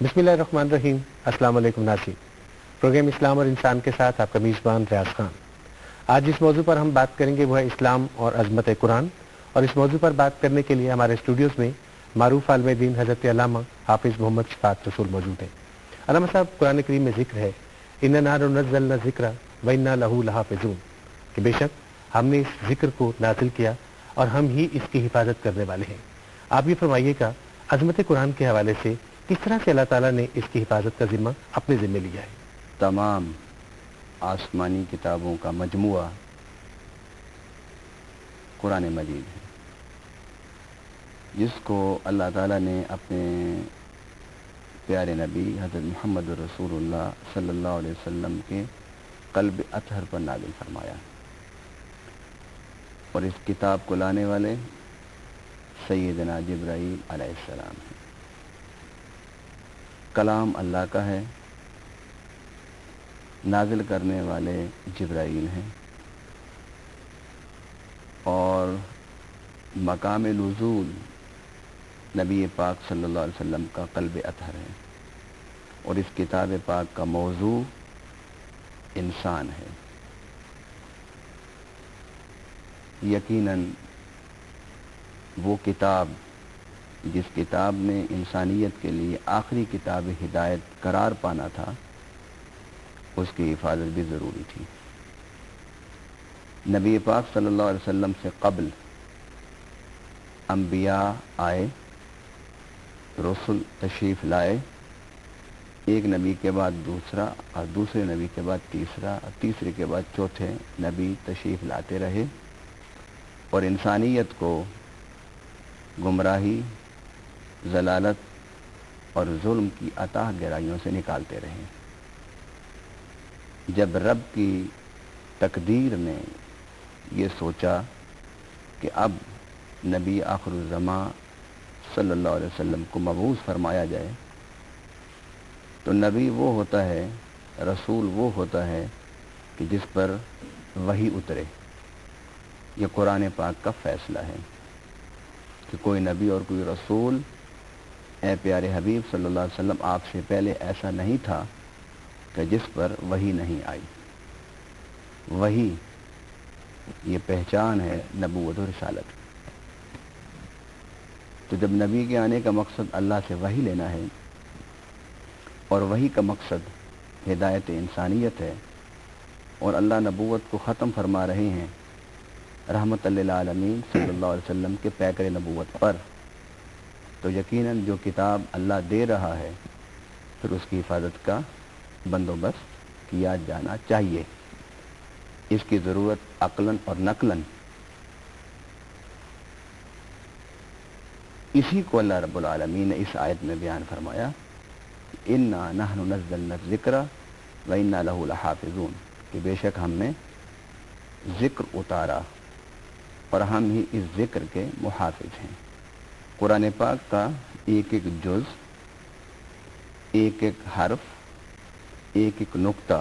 बिस्मिल्लाहिर्रहमानिर्रहीम। अस्सलाम वालेकुम नाज़रीन। प्रोग्राम इस्लाम और इंसान के साथ आपका मेज़बान रियाज खान। आज जिस मौजू पर हम बात करेंगे वो है इस्लाम और अज़मत कुरान। और इस मौजू पर बात करने के लिए हमारे स्टूडियोज़ में मारूफ आलिम दीन हज़रत अल्लामा हाफिज़ मोहम्मद शफ़ाअत रसूल मौजूद हैं। अल्लामा साहब, कुरान करीम में जिक्र है इन्ना नहनु नज़्ज़लना ज़िक्रा व इन्ना लहू लहाफ़िज़ून, कि बेशक हमने इस जिक्र को नाजिल किया और हम ही इसकी हिफाजत करने वाले हैं। आप ये फरमाइएगा, अज़मत कुरान के हवाले से किस तरह से अल्लाह ताला ने इसकी हिफाजत का जिम्मा अपने जिम्मे लिया है? तमाम आसमानी किताबों का मजमुआ कुरान मजीद है, जिसको अल्लाह ताला ने अपने प्यारे नबी हज़रत मोहम्मद रसूलुल्लाह सल्लल्लाहु अलैहि वसल्लम के क़ल्ब अतहर पर नाज़िल फरमाया। और इस किताब को लाने वाले सैयदना जिब्राईल अलैहिस्सलाम हैं। कलाम अल्लाह का है, नाजिल करने वाले जिब्राईल हैं और मकाम नुज़ूल नबी पाक सल्लल्लाहु अलैहि वसल्लम का क़ल्ब अतहर है। और इस किताब पाक का मौजू इंसान है। यकीनन वो किताब जिस किताब ने इंसानियत के लिए आखिरी किताब हिदायत करार पाना था, उसकी हिफाजत भी ज़रूरी थी। नबी पाक सल्लल्लाहु अलैहि वसल्लम से क़ब्ल अंबिया आए, रसूल तशरीफ़ लाए, एक नबी के बाद दूसरा और दूसरे नबी के बाद तीसरा और तीसरे के बाद चौथे नबी तशरीफ़ लाते रहे और इंसानियत को गुमराही, ज़लालत और जुल्म की अताह गहराइयों से निकालते रहे। जब रब की तकदीर ने ये सोचा कि अब नबी आखिरुज़्ज़मा सल्लल्लाहु अलैहि वसल्लम को मबूस फरमाया जाए, तो नबी वो होता है, रसूल वो होता है कि जिस पर वही उतरे। ये कुरान पाक का फ़ैसला है कि कोई नबी और कोई रसूल, ए प्यारे हबीब सल्लल्लाहु अलैहि वसल्लम, आपसे पहले ऐसा नहीं था कि जिस पर वही नहीं आई। वही ये पहचान है नबूवत और रिसालत। तो जब नबी के आने का मकसद अल्लाह से वही लेना है और वही का मकसद हिदायत इंसानियत है और अल्लाह नबूवत को ख़त्म फरमा रहे हैं रहमतल लिल आलमीन सल्लल्लाहु अलैहि वसल्लम के पैकर नबूवत पर, तो यकीनन जो किताब अल्लाह दे रहा है फिर उसकी हिफाजत का बंदोबस्त किया जाना चाहिए। इसकी ज़रूरत अक़लन और नक़लन। इसी को अल्लाह रब्बुल आलमीन ने इस आयत में बयान फरमाया, इन्ना नहनु नज़्ज़लना ज़िक्रा व इन्ना लहू लहाफ़िज़ून, कि बेशक हमने ज़िक्र उतारा और हम ही इस ज़िक्र के मुहाफ़िज़ हैं। कुरान पाक का एक एक जुज़, एक एक हर्फ, एक एक नुक्ता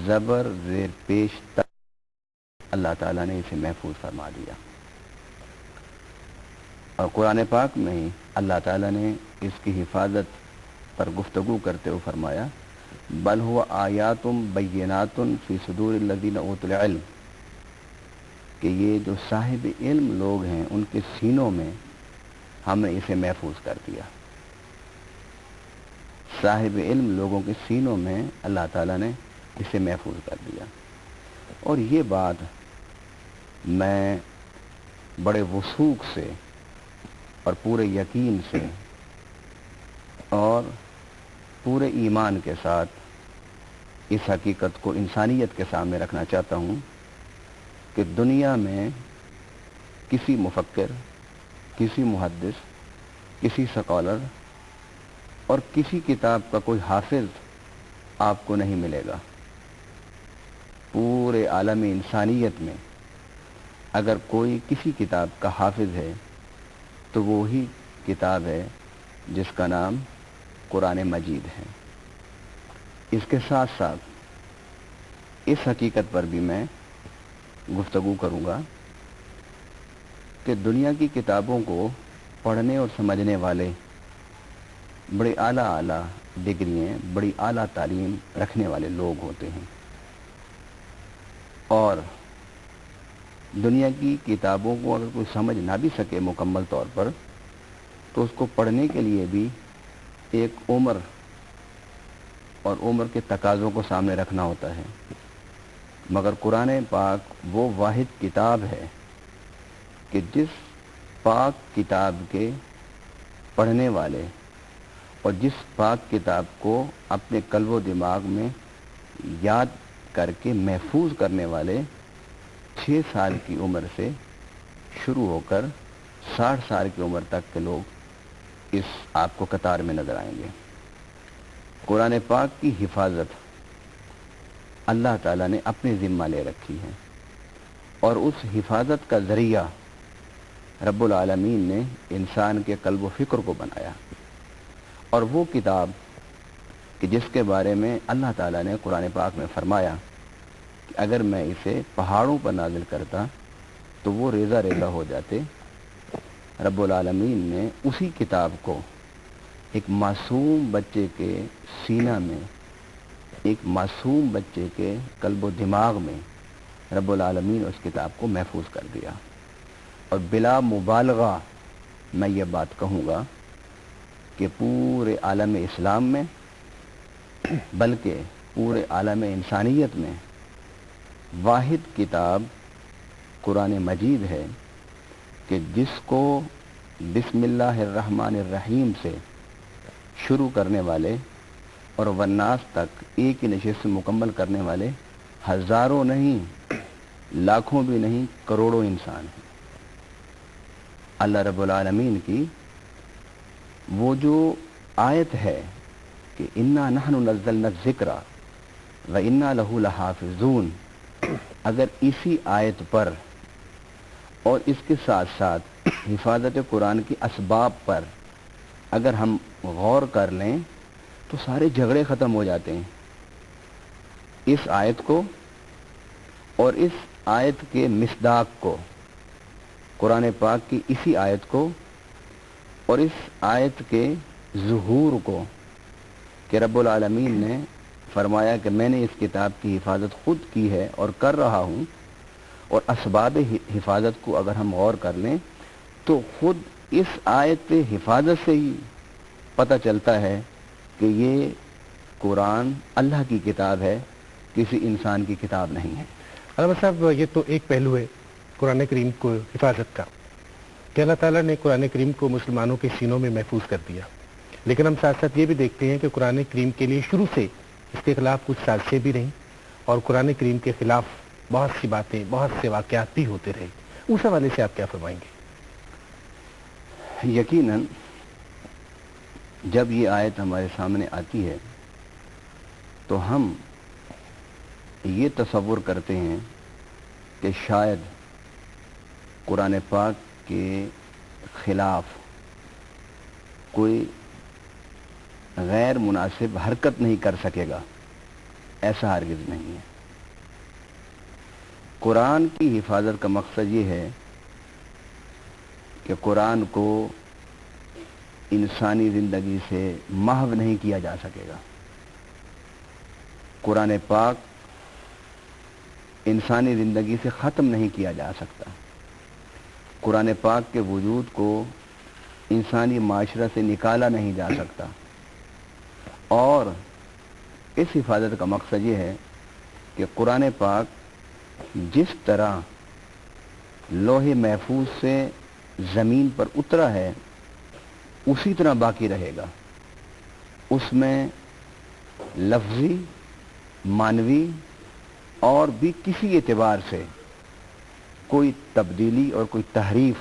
ज़बर ज़ेर पेश तक अल्लाह ताला ने इसे महफूज फरमा दिया। और कुरान पाक में ही अल्लाह ताला ने इसकी हिफाजत पर गुफ्तगू करते हुए फरमाया, बल हुवा आयातुम बय्यिनातुन फ़ी सुदूरिल लज़ीना ऊतुल इल्म, कि ये जो साहिब इल्म लोग हैं उनके सीनों में हमने इसे महफूज कर दिया। साहिब इल्म लोगों के सीनों में अल्लाह ताला ने इसे महफूज कर दिया। और ये बात मैं बड़े वसूख से और पूरे यकीन से और पूरे ईमान के साथ इस हकीकत को इंसानियत के सामने रखना चाहता हूँ कि दुनिया में किसी मुफक्किर, किसी मुहद्दिस, किसी स्कॉलर और किसी किताब का कोई हाफिज आपको नहीं मिलेगा। पूरे आलमी इंसानियत में अगर कोई किसी किताब का हाफिज है तो वो ही किताब है जिसका नाम कुरान मजीद है। इसके साथ साथ इस हकीकत पर भी मैं गुफ्तगू करूँगा कि दुनिया की किताबों को पढ़ने और समझने वाले بڑے اعلیٰ ڈگریاں، بڑی اعلیٰ تعلیم رکھنے والے لوگ ہوتے ہیں، اور دنیا کی کتابوں کو اگر کوئی سمجھ نہ بھی سکے مکمل طور پر، تو اس کو پڑھنے کے لیے بھی ایک عمر اور عمر کے تقاضوں کو سامنے رکھنا ہوتا ہے۔ مگر قرآن پاک وہ واحد کتاب ہے کہ جس پاک کتاب کے پڑھنے والے اور جس پاک کتاب کو اپنے قلب و دماغ میں یاد کر کے محفوظ کرنے والے 6 سال کی عمر سے شروع ہو کر 60 سال کی عمر تک کے لوگ اس آپ کو قطار میں نظر آئیں گے۔ قرآن پاک کی حفاظت اللہ تعالیٰ نے اپنے ذمہ لے رکھی ہے، اور اس حفاظت کا ذریعہ رب العالمین نے انسان کے قلب و فکر کو بنایا، اور وہ کتاب کہ جس کے بارے میں اللہ تعالیٰ نے قرآن پاک میں فرمایا کہ اگر میں اسے پہاڑوں پر نازل کرتا تو وہ ریزہ ریزہ ہو جاتے، رب العالمین نے اسی کتاب کو ایک معصوم بچے کے سینہ میں، ایک معصوم بچے کے قلب و دماغ میں رب العالمین اس کتاب کو محفوظ کر دیا۔ اور بلا مبالغہ میں یہ بات کہوں گا کہ پورے عالم اسلام میں، بلکہ پورے عالم انسانیت میں واحد کتاب قرآن مجید ہے کہ جس کو بسم اللہ الرحمن الرحیم سے شروع کرنے والے اور والناس تک ایک ہی نشست مکمل کرنے والے ہزاروں نہیں، لاکھوں بھی نہیں، کروڑوں انسان ہیں۔ اللہ رب العالمین کی وہ جو آیت ہے کہ انا نحن نزلنا الذکر و انا لہ لحافظون، اگر اسی آیت پر اور اس کے ساتھ ساتھ حفاظت قرآن کی اسباب پر اگر ہم غور کر لیں تو سارے جھگڑے ختم ہو جاتے ہیں۔ اس آیت کو اور اس آیت کے مصداق کو، قرآن پاک کی اسی آیت کو اور اس آیت کے ظہور کو کہ رب العالمین نے فرمایا کہ میں نے اس کتاب کی حفاظت خود کی ہے اور کر رہا ہوں، اور اسباب حفاظت کو اگر ہم غور کر لیں تو خود اس آیت حفاظت سے ہی پتہ چلتا ہے کہ یہ قرآن اللہ کی کتاب ہے، کسی انسان کی کتاب نہیں ہے۔ علامہ صاحب، یہ تو ایک پہلو ہے قرآن کریم کو حفاظت کا کہ اللہ تعالیٰ نے قرآن کریم کو مسلمانوں کے سینوں میں محفوظ کر دیا، لیکن ہم ساتھ ساتھ یہ بھی دیکھتے ہیں کہ قرآن کریم کے لیے شروع سے اس کے خلاف کچھ سازشیں بھی رہیں، اور قرآن کریم کے خلاف بہت سی باتیں، بہت سے واقعات بھی ہوتے رہے۔ اس حوالے سے آپ کیا فرمائیں گے؟ یقیناً جب یہ آیت ہمارے سامنے آتی ہے تو ہم یہ تصور کرتے ہیں کہ شاید قرآن پاک کے خلاف کوئی غیر مناسب حرکت نہیں کر سکے گا، ایسا ہرگز نہیں ہے۔ قرآن کی حفاظت کا مقصد یہ ہے کہ قرآن کو انسانی زندگی سے محو نہیں کیا جا سکے گا۔ قرآن پاک انسانی زندگی سے ختم نہیں کیا جا سکتا۔ قرآن پاک کے وجود کو انسانی معاشرہ سے نکالا نہیں جا سکتا، اور اس حفاظت کا مقصد یہ ہے کہ قرآن پاک جس طرح لوح محفوظ سے زمین پر اترا ہے اسی طرح باقی رہے گا، اس میں لفظی، معنوی اور بھی کسی اعتبار سے کوئی تبدیلی اور کوئی تحریف